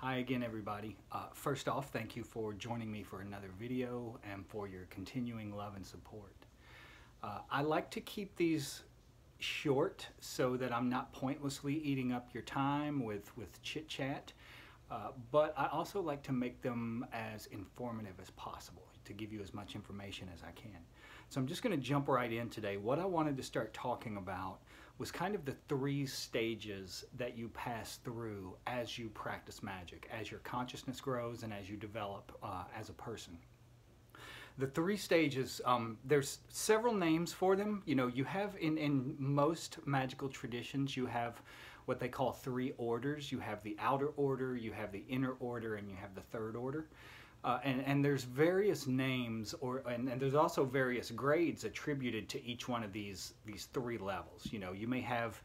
Hi again, everybody. First off, thank you for joining me for another video and for your continuing love and support. I like to keep these short so that I'm not pointlessly eating up your time with chit-chat, but I also like to make them as informative as possible to give you as much information as I can. So I'm just going to jump right in today. What I wanted to start talking about was kind of the three stages that you pass through as you practice magic, as your consciousness grows and as you develop as a person. The three stages, there's several names for them. You know, you have in most magical traditions, you have what they call three orders. You have the outer order, you have the inner order, and you have the third order. And there's various names, and there's also various grades attributed to each one of these three levels. You know, you may have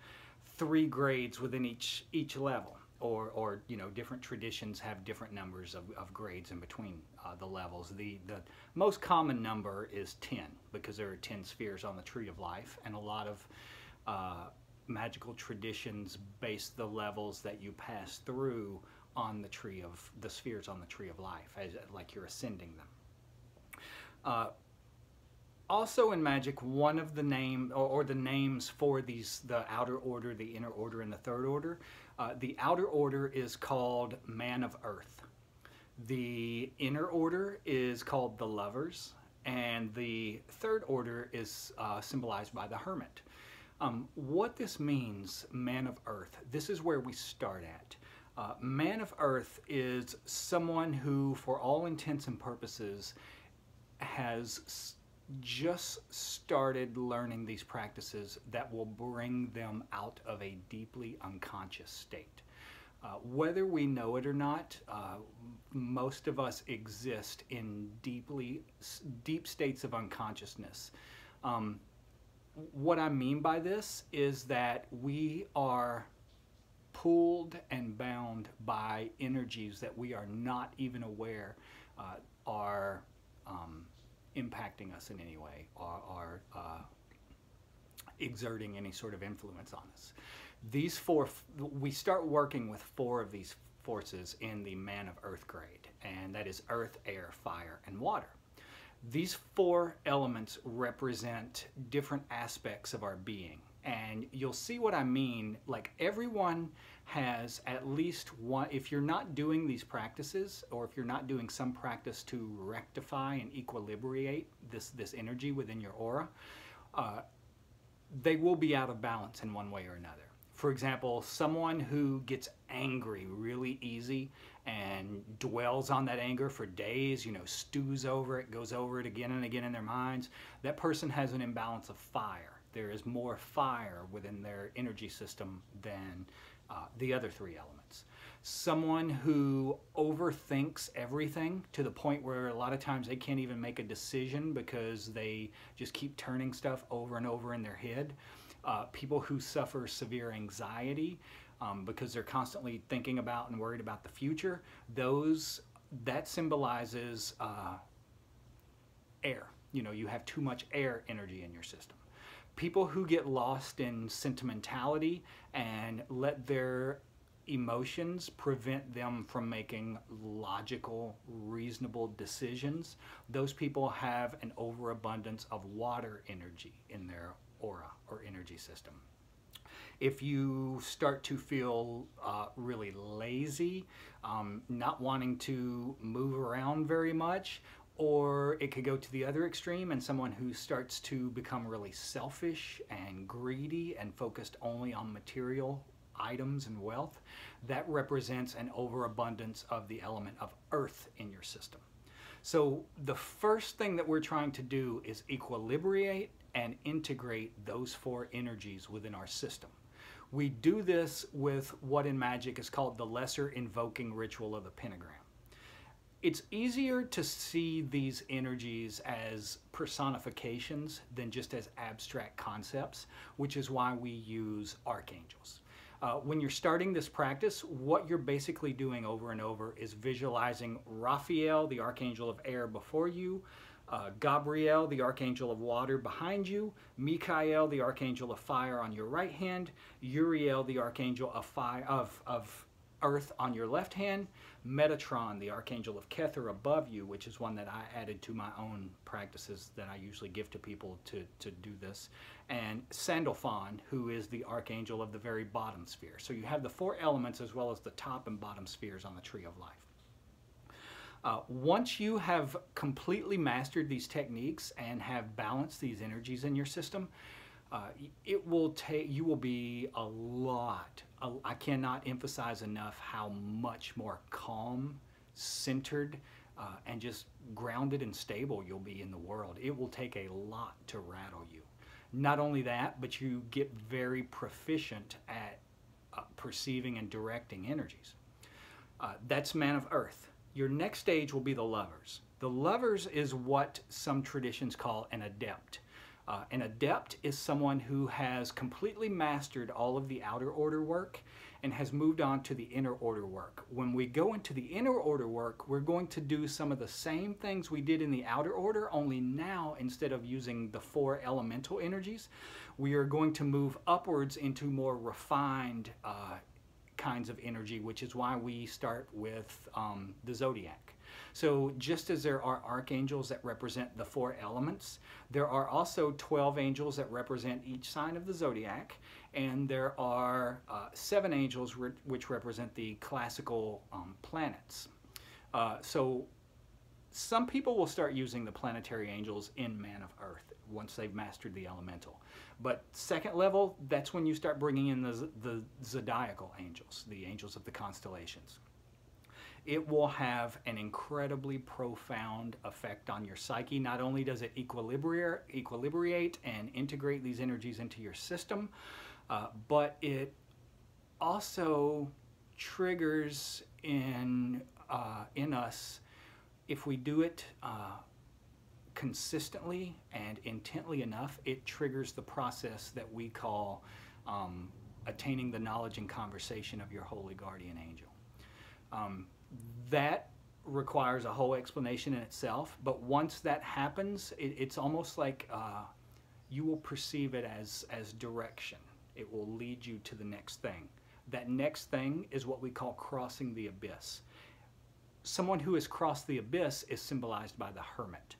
three grades within each level, or you know, different traditions have different numbers of grades in between the levels. The most common number is 10 because there are 10 spheres on the tree of life, and a lot of magical traditions base the levels that you pass through on the spheres on the tree of life, as like you're ascending them. Also in magic, one of the the names for the outer order, the inner order, and the third order, the outer order is called Man of Earth. The inner order is called the Lovers, and the third order is symbolized by the Hermit. What this means, Man of Earth, this is where we start at. Man of Earth is someone who, for all intents and purposes, has just started learning these practices that will bring them out of a deeply unconscious state. Whether we know it or not, most of us exist in deep states of unconsciousness. What I mean by this is that we are pulled and bound by energies that we are not even aware are impacting us in any way, or are exerting any sort of influence on us. We start working with four of these forces in the Man of Earth grade, and that is earth, air, fire, and water. These four elements represent different aspects of our being. And you'll see what I mean. Like, everyone has at least one. If you're not doing these practices, or if you're not doing some practice to rectify and equilibrate this energy within your aura, they will be out of balance in one way or another. For example, someone who gets angry really easy and dwells on that anger for days, you know, stews over it, goes over it again and again in their minds, that person has an imbalance of fire. There is more fire within their energy system than the other three elements. Someone who overthinks everything to the point where a lot of times they can't even make a decision because they just keep turning stuff over and over in their head. People who suffer severe anxiety because they're constantly thinking about and worried about the future, that symbolizes air. You know, you have too much air energy in your system. People who get lost in sentimentality and let their emotions prevent them from making logical, reasonable decisions, those people have an overabundance of water energy in their aura or energy system. If you start to feel really lazy, not wanting to move around very much, or it could go to the other extreme and someone who starts to become really selfish and greedy and focused only on material items and wealth, that represents an overabundance of the element of earth in your system. So the first thing that we're trying to do is equilibrate and integrate those four energies within our system. We do this with what in magic is called the lesser invoking ritual of the Pentagram. It's easier to see these energies as personifications than just as abstract concepts, which is why we use archangels. When you're starting this practice, what you're basically doing over and over is visualizing Raphael, the archangel of air, before you, Gabriel, the archangel of water, behind you, Michael, the archangel of fire, on your right hand, Uriel, the archangel of Earth on your left hand, Metatron, the Archangel of Kether, above you, which is one that I added to my own practices that I usually give to people to do this, and Sandalphon, who is the Archangel of the very bottom sphere. So you have the 4 elements as well as the top and bottom spheres on the Tree of Life. Once you have completely mastered these techniques and have balanced these energies in your system, you will be a lot, I cannot emphasize enough how much more calm, centered, and just grounded and stable you'll be in the world. It will take a lot to rattle you. Not only that, but you get very proficient at perceiving and directing energies. That's Man of Earth. Your next stage will be the Lovers. The Lovers is what some traditions call an adept. An adept is someone who has completely mastered all of the outer order work and has moved on to the inner order work. When we go into the inner order work, we're going to do some of the same things we did in the outer order, only now instead of using the 4 elemental energies, we are going to move upwards into more refined kinds of energy, which is why we start with the zodiac. So just as there are archangels that represent the 4 elements, there are also 12 angels that represent each sign of the zodiac, and there are 7 angels which represent the classical planets. So some people will start using the planetary angels in Man of Earth once they've mastered the elemental. But second level, that's when you start bringing in the zodiacal angels, the angels of the constellations. It will have an incredibly profound effect on your psyche. Not only does it equilibrate and integrate these energies into your system, but it also triggers in us, if we do it consistently and intently enough, it triggers the process that we call attaining the knowledge and conversation of your holy guardian angel. That requires a whole explanation in itself, but once that happens, it's almost like you will perceive it as direction. It will lead you to the next thing. That next thing is what we call crossing the abyss. Someone who has crossed the abyss is symbolized by the hermit.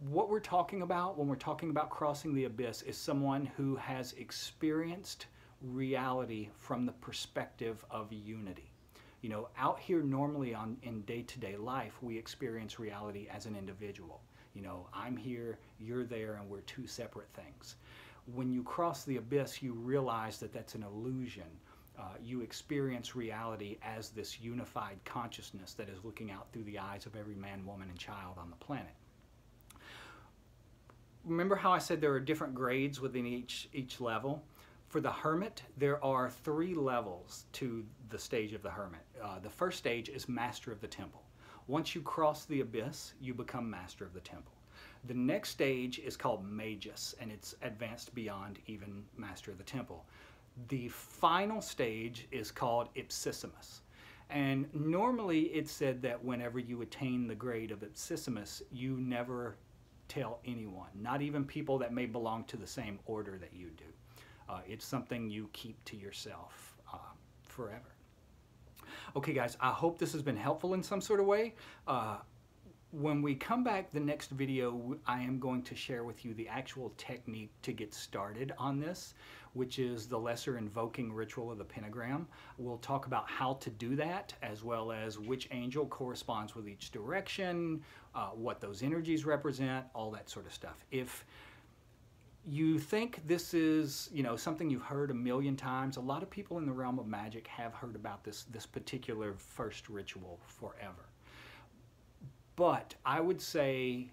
What we're talking about when we're talking about crossing the abyss is someone who has experienced reality from the perspective of unity. You know, out here normally in day-to-day life, we experience reality as an individual. You know, I'm here, you're there, and we're 2 separate things. When you cross the abyss, you realize that that's an illusion. You experience reality as this unified consciousness that is looking out through the eyes of every man, woman, and child on the planet. Remember how I said there are different grades within each level? For the hermit, there are 3 levels to the stage of the hermit. The first stage is master of the temple. Once you cross the abyss, you become master of the temple. The next stage is called magus, and it's advanced beyond even master of the temple. The final stage is called ipsissimus. And normally it's said that whenever you attain the grade of ipsissimus, you never tell anyone, not even people that may belong to the same order that you do. It's something you keep to yourself forever. Okay guys, I hope this has been helpful in some sort of way. When we come back the next video, I am going to share with you the actual technique to get started on this, which is the lesser invoking ritual of the Pentagram. We'll talk about how to do that, as well as which angel corresponds with each direction, what those energies represent, all that sort of stuff. If you think this is, you know, something you've heard a million times, a lot of people in the realm of magic have heard about this particular first ritual forever. But I would say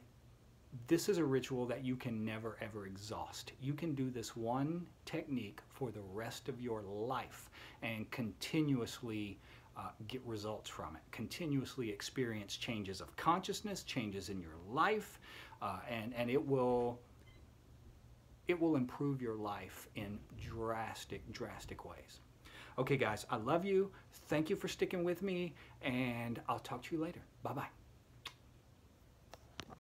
this is a ritual that you can never ever exhaust. You can do this one technique for the rest of your life and continuously get results from it, continuously experience changes of consciousness, changes in your life, and it will improve your life in drastic ways. Okay guys, I love you. Thank you for sticking with me, and I'll talk to you later. Bye-bye.